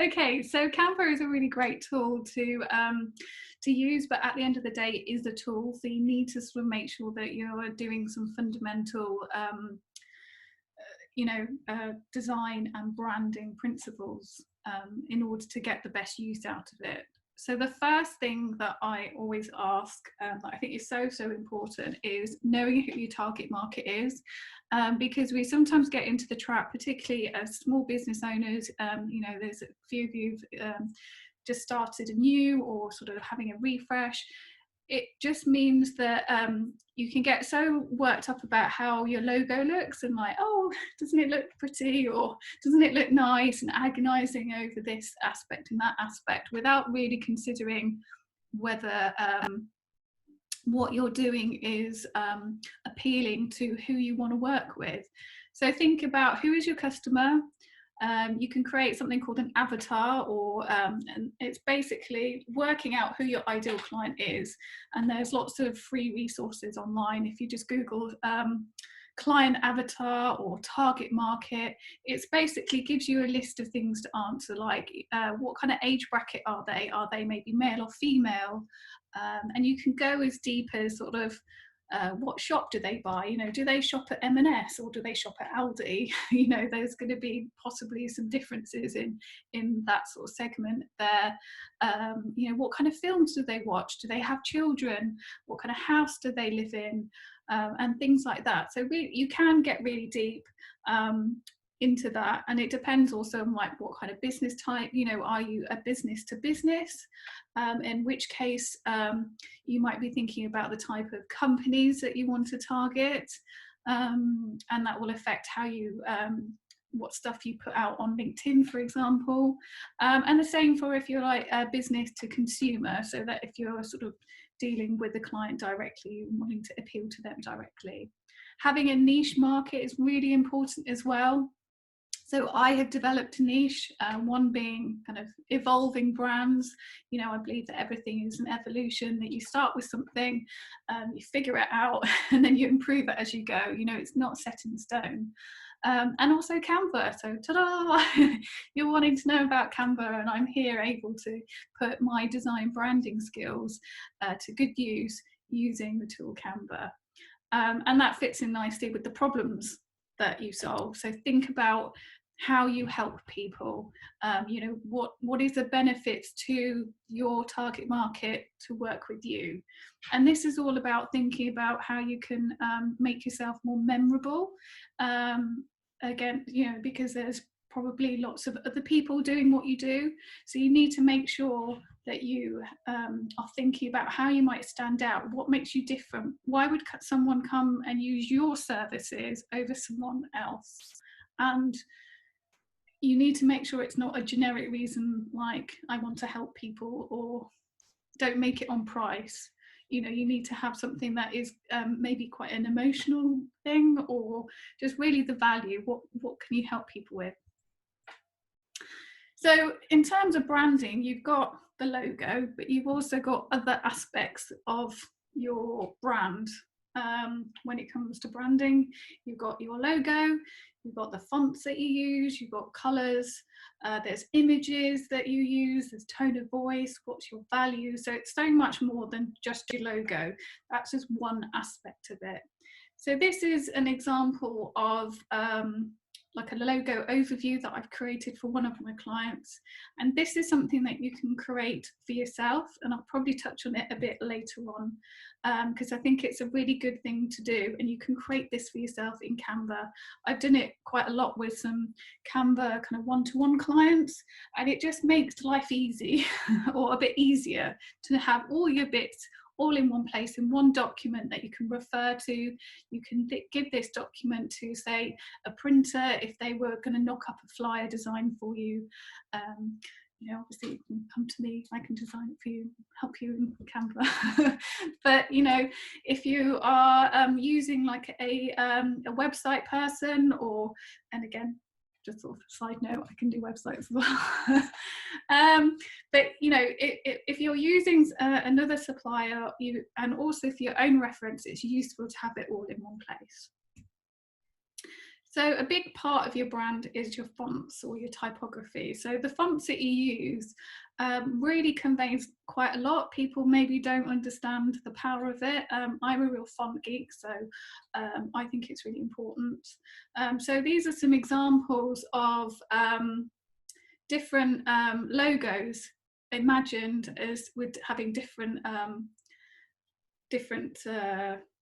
Okay, so Canva is a really great tool to use, but at the end of the day, it is a tool. So you need to sort of make sure that you're doing some fundamental, design and branding principles in order to get the best use out of it. So the first thing that I always ask, that I think is so important, is knowing who your target market is, because we sometimes get into the trap, particularly as small business owners. There's a few of you just started anew or sort of having a refresh. It just means that you can get so worked up about how your logo looks and like, oh, doesn't it look pretty, or doesn't it look nice, and agonizing over this aspect and that aspect without really considering whether what you're doing is appealing to who you want to work with. So think about who is your customer. You can create something called an avatar, and it's basically working out who your ideal client is. And there's lots of free resources online. If you just Google client avatar or target market, it's basically gives you a list of things to answer, like what kind of age bracket are they? Are they maybe male or female? And you can go as deep as sort of what shop do they buy? Do they shop at M&S or do they shop at Aldi? There's going to be possibly some differences in that sort of segment there. What kind of films do they watch? Do they have children? What kind of house do they live in? And things like that. So you can get really deep into that, and it depends also on like what kind of business type. Are you a business to business, in which case you might be thinking about the type of companies that you want to target, and that will affect how you what stuff you put out on LinkedIn, for example, and the same for if you're like a business to consumer, so that if you're sort of dealing with the client directly and wanting to appeal to them directly. Having a niche market is really important as well. So I have developed a niche, one being kind of evolving brands. I believe that everything is an evolution, that you start with something, you figure it out, and then you improve it as you go. It's not set in stone. And also Canva. So ta-da! You're wanting to know about Canva, and I'm here able to put my design branding skills to good use using the tool Canva. And that fits in nicely with the problems that you solve. So think about how you help people. What is the benefits to your target market to work with you? And this is all about thinking about how you can make yourself more memorable. Again, because there's probably lots of other people doing what you do. So you need to make sure that you are thinking about how you might stand out. What makes you different? Why would someone come and use your services over someone else? And you need to make sure it's not a generic reason like I want to help people, or don't make it on price. You need to have something that is maybe quite an emotional thing, or just really the value. What can you help people with? So in terms of branding, you've got the logo, but you've also got other aspects of your brand. When it comes to branding, you've got your logo, you've got the fonts that you use, you've got colours, there's images that you use, there's tone of voice, what's your value. So it's so much more than just your logo. That's just one aspect of it. So this is an example of like a logo overview that I've created for one of my clients. And this is something that you can create for yourself, and I'll probably touch on it a bit later on, because I think it's a really good thing to do, and you can create this for yourself in Canva. I've done it quite a lot with some Canva kind of one-to-one clients, and it just makes life easy or a bit easier to have all your bits all in one place, in one document that you can refer to. You can give this document to, say, a printer if they were going to knock up a flyer design for you. Obviously you can come to me, I can design it for you, help you in Canva. But if you are using like a website person, and again, just sort of side note, I can do websites as well. But if you're using another supplier, and also for your own reference, it's useful to have it all in one place. So a big part of your brand is your fonts or your typography. So the fonts that you use really conveys quite a lot. People maybe don't understand the power of it. I'm a real font geek, so I think it's really important. So these are some examples of different logos imagined as with having different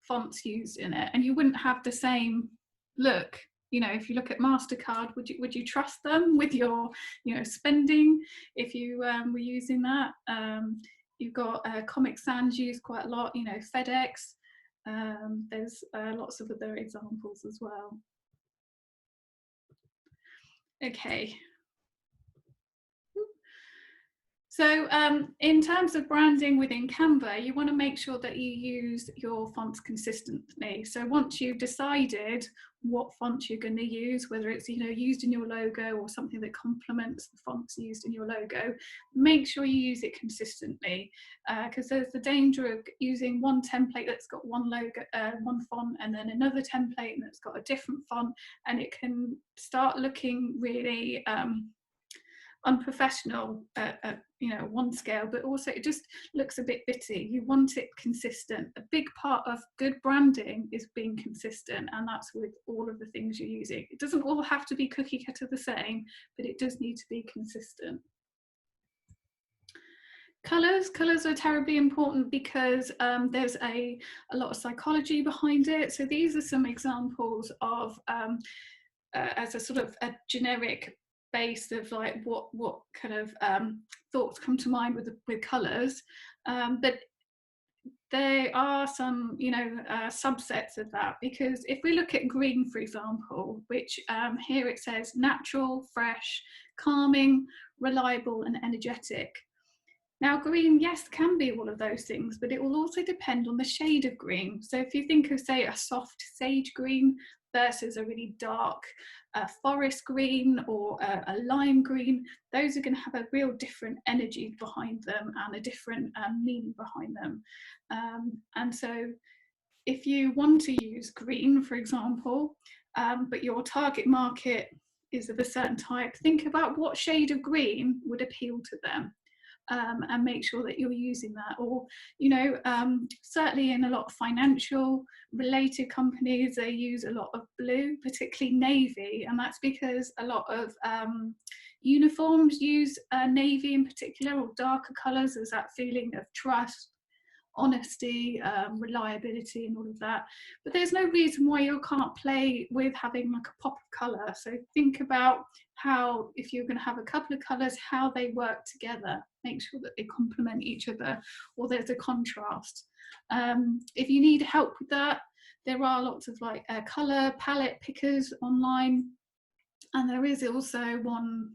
fonts used in it, and you wouldn't have the same look. You know, if you look at MasterCard, would you trust them with your, you know, spending if you were using that? You've got Comic Sans used quite a lot. You know, FedEx. There's lots of other examples as well. Okay. So in terms of branding within Canva, you want to make sure that you use your fonts consistently. So once you've decided what font you're going to use, whether it's, you know, used in your logo or something that complements the fonts used in your logo, make sure you use it consistently, because there's the danger of using one template that's got one logo, one font, and then another template that's got a different font, and it can start looking really unprofessional at you know, one scale, but also it just looks a bit bitty. You want it consistent. A big part of good branding is being consistent, and that's with all of the things you're using. It doesn't all have to be cookie cutter the same, but it does need to be consistent. Colours are terribly important because there's a lot of psychology behind it. So these are some examples of as a sort of a generic base of like what kind of thoughts come to mind with colours, but there are some, you know, subsets of that, because if we look at green, for example, which here it says natural, fresh, calming, reliable and energetic. Now green, yes, can be all of those things, but it will also depend on the shade of green. So if you think of, say, a soft sage green versus a really dark forest green or a lime green, those are going to have a real different energy behind them and a different meaning behind them. And so if you want to use green, for example, but your target market is of a certain type, think about what shade of green would appeal to them. And make sure that you're using that. Or, you know, certainly in a lot of financial related companies, they use a lot of blue, particularly navy, and that's because a lot of uniforms use navy in particular, or darker colours, as that feeling of trust, honesty, reliability and all of that. But there's no reason why you can't play with having like a pop of colour. So think about how, if you're going to have a couple of colours, how they work together. Make sure that they complement each other, or there's a contrast. If you need help with that, there are lots of like colour palette pickers online, and there is also one,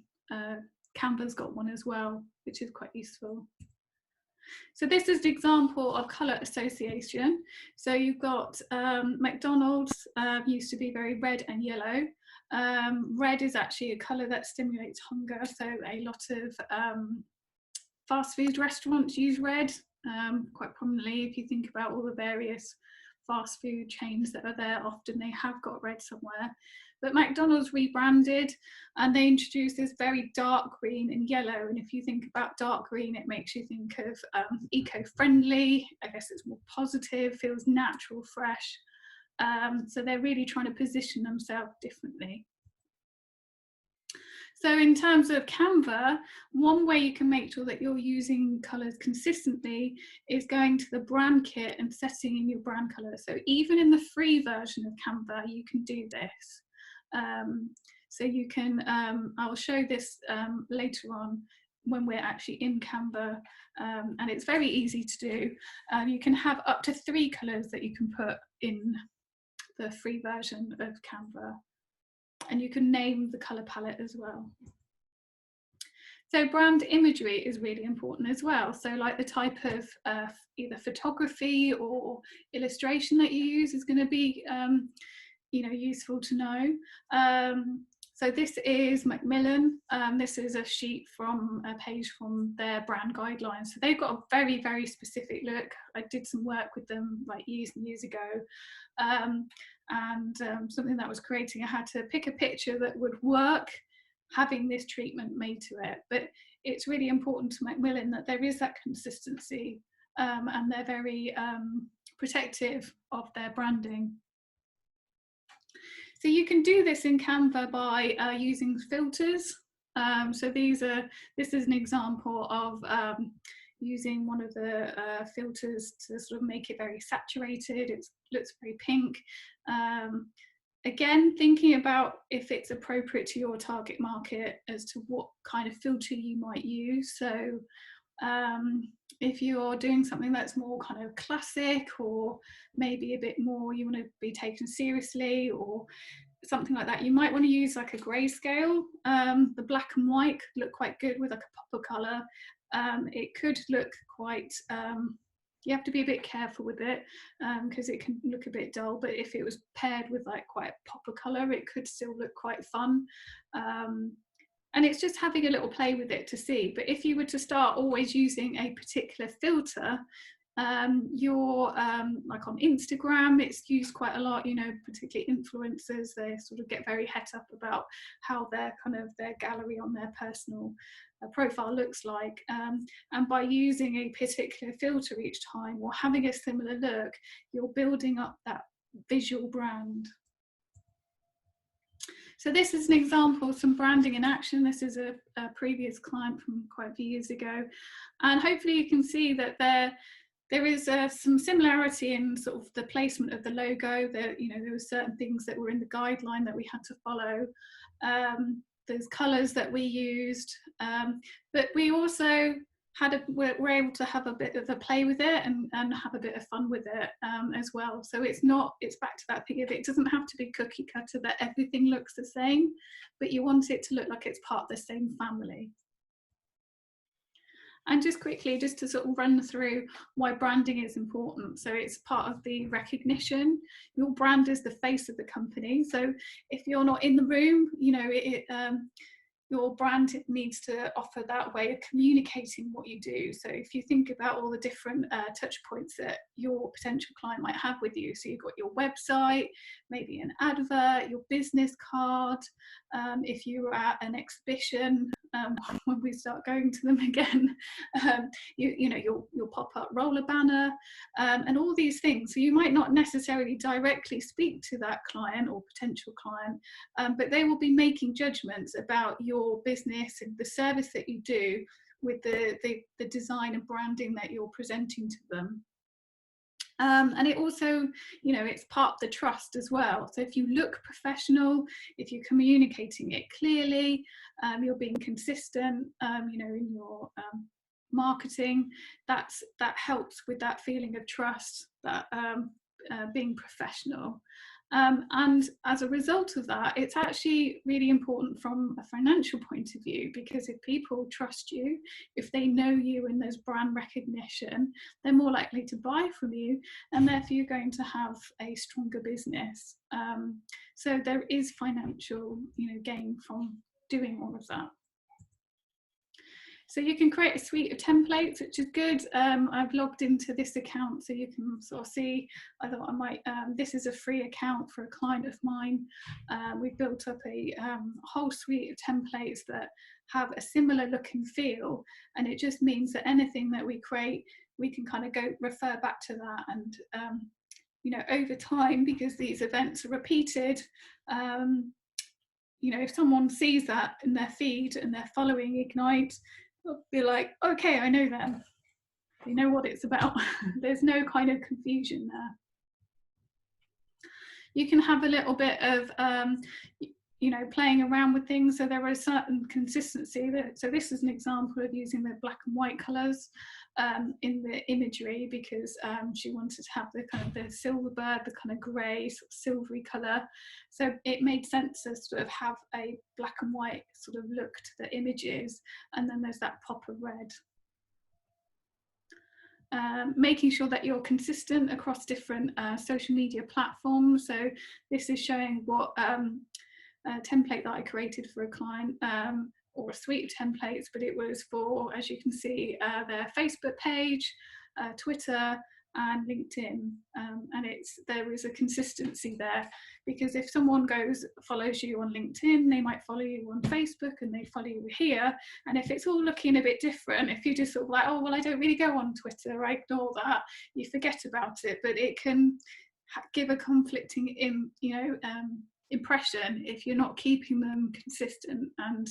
Canva's got one as well, which is quite useful. So this is the example of colour association. So you've got McDonald's used to be very red and yellow. Red is actually a colour that stimulates hunger. So a lot of fast food restaurants use red quite prominently. If you think about all the various fast food chains that are there, often they have got red somewhere. But McDonald's rebranded and they introduced this very dark green and yellow. And if you think about dark green, it makes you think of eco-friendly. I guess it's more positive, feels natural, fresh. So they're really trying to position themselves differently. So in terms of Canva, one way you can make sure that you're using colours consistently is going to the brand kit and setting in your brand colour. So even in the free version of Canva, you can do this. So you can, I'll show this later on when we're actually in Canva, and it's very easy to do. You can have up to 3 colours that you can put in the free version of Canva, and you can name the colour palette as well. So brand imagery is really important as well. So like the type of either photography or illustration that you use is going to be you know, useful to know. So this is Macmillan. This is a sheet from a page from their brand guidelines. So they've got a very, very specific look. I did some work with them like years and years ago. Something that was creating, I had to pick a picture that would work having this treatment made to it. But it's really important to Macmillan that there is that consistency, and they're very protective of their branding. So you can do this in Canva by using filters. So this is an example of using one of the filters to sort of make it very saturated. It looks very pink. Again, thinking about if it's appropriate to your target market as to what kind of filter you might use. So if you're doing something that's more kind of classic, or maybe a bit more you want to be taken seriously or something like that, you might want to use like a grayscale. The black and white could look quite good with like a popper colour. It could look quite, you have to be a bit careful with it because it can look a bit dull, but if it was paired with like quite a popper colour, it could still look quite fun. And it's just having a little play with it to see. But if you were to start always using a particular filter, like on Instagram, it's used quite a lot, you know, particularly influencers, they sort of get very het up about how their gallery on their personal profile looks like. And by using a particular filter each time or having a similar look, you're building up that visual brand. So this is an example of some branding in action. This is a previous client from quite a few years ago. And hopefully you can see that there is some similarity in sort of the placement of the logo. There were certain things that were in the guideline that we had to follow. There's colours that we used, but we also were able to have a bit of a play with it and have a bit of fun with it as well. So it's back to that thing of it doesn't have to be cookie cutter that everything looks the same, but you want it to look like it's part of the same family. And just quickly, just to sort of run through why branding is important. So it's part of the recognition. Your brand is the face of the company. So if you're not in the room, you know, your brand needs to offer that way of communicating what you do. So if you think about all the different touch points that your potential client might have with you, so you've got your website, maybe an advert, your business card, if you were at an exhibition, when we start going to them again, your pop-up roller banner, and all these things. So you might not necessarily directly speak to that client or potential client, but they will be making judgments about your business and the service that you do with the design and branding that you're presenting to them. And it also, it's part of the trust as well. So if you look professional, if you're communicating it clearly, you're being consistent, in your marketing, that helps with that feeling of trust, that being professional. And as a result of that, it's actually really important from a financial point of view, because if people trust you, if they know you and there's brand recognition, they're more likely to buy from you, and therefore you're going to have a stronger business. So there is financial, gain from doing all of that. So you can create a suite of templates, which is good. I've logged into this account so you can sort of see. I thought I might, this is a free account for a client of mine. We've built up a whole suite of templates that have a similar look and feel. And it just means that anything that we create, we can kind of refer back to that. And, over time, because these events are repeated, if someone sees that in their feed and they're following Ignite, they'll be like, okay, I know them. They know what it's about. There's no kind of confusion there. You can have a little bit of, playing around with things. So there is certain consistency. So this is an example of using the black and white colours in the imagery, because she wanted to have the kind of the silver bird, the kind of grey sort of silvery colour. So it made sense to sort of have a black and white sort of look to the images, and then there's that pop of red. Making sure that you're consistent across different social media platforms. So this is showing what template that I created for a client, or a suite of templates, but it was for, as you can see, their Facebook page, Twitter, and LinkedIn, and there is a consistency there, because if someone follows you on LinkedIn, they might follow you on Facebook, and they follow you here, and if it's all looking a bit different, if you just sort of like, oh well, I don't really go on Twitter, I ignore that, you forget about it, but it can give a conflicting impression if you're not keeping them consistent and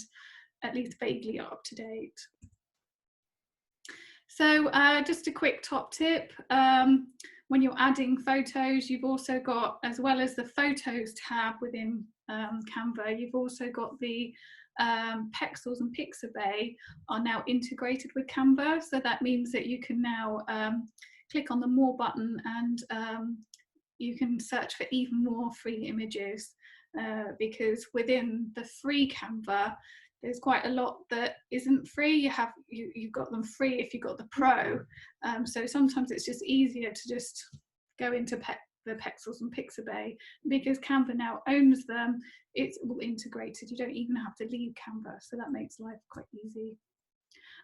at least vaguely up to date. So just a quick top tip, when you're adding photos, you've also got, as well as the photos tab within Canva, you've also got the Pexels and Pixabay are now integrated with Canva. So that means that you can now click on the more button, and you can search for even more free images, because within the free Canva, there's quite a lot that isn't free. You've got them free if you've got the Pro. So sometimes it's just easier to just go into the Pexels and Pixabay, because Canva now owns them. It's all integrated. You don't even have to leave Canva. So that makes life quite easy.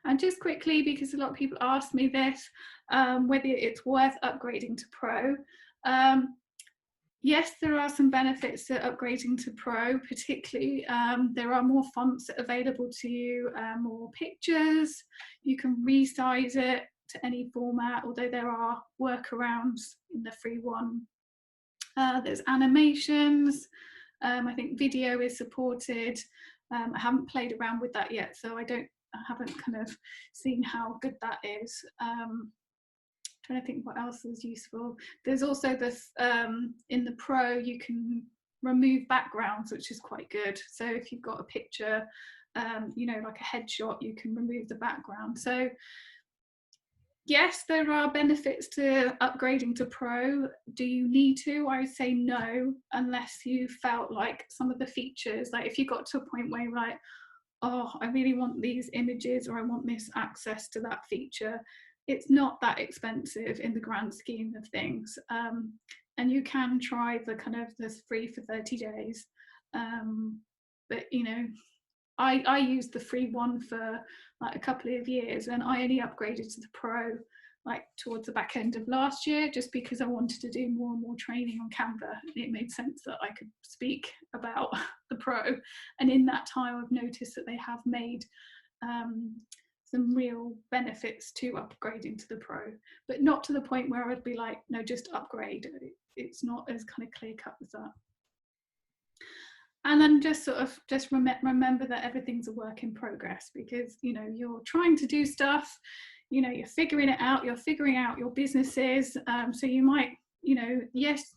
And just quickly, because a lot of people ask me this, whether it's worth upgrading to Pro. Yes, there are some benefits to upgrading to Pro, particularly there are more fonts available to you, more pictures, you can resize it to any format, although there are workarounds in the free one. There's animations, I think video is supported. I haven't played around with that yet, so I haven't kind of seen how good that is. Trying to think what else is useful. There's also this in the Pro, you can remove backgrounds, which is quite good. So if you've got a picture, you know, like a headshot, you can remove the background. So yes, there are benefits to upgrading to Pro. Do you need to? I would say no, unless you felt like some of the features, like if you got to a point where you're like, oh, I really want these images, or I want this access to that feature. It's not that expensive in the grand scheme of things. And you can try the kind of this free for 30 days. But, you know, I used the free one for like a couple of years, and I only upgraded to the Pro like towards the back end of last year, just because I wanted to do more and more training on Canva. It made sense that I could speak about the Pro. And in that time, I've noticed that they have made some real benefits to upgrading to the Pro, but not to the point where I'd be like, no, just upgrade. It's not as kind of clear cut as that. And then just remember that everything's a work in progress, because, you know, you're trying to do stuff, you know, you're figuring it out, you're figuring out your businesses. So you might, you know, yes,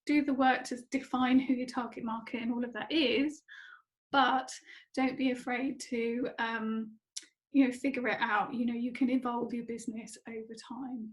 do the work to define who your target market and all of that is, but don't be afraid to, you know, figure it out. You know, you can evolve your business over time.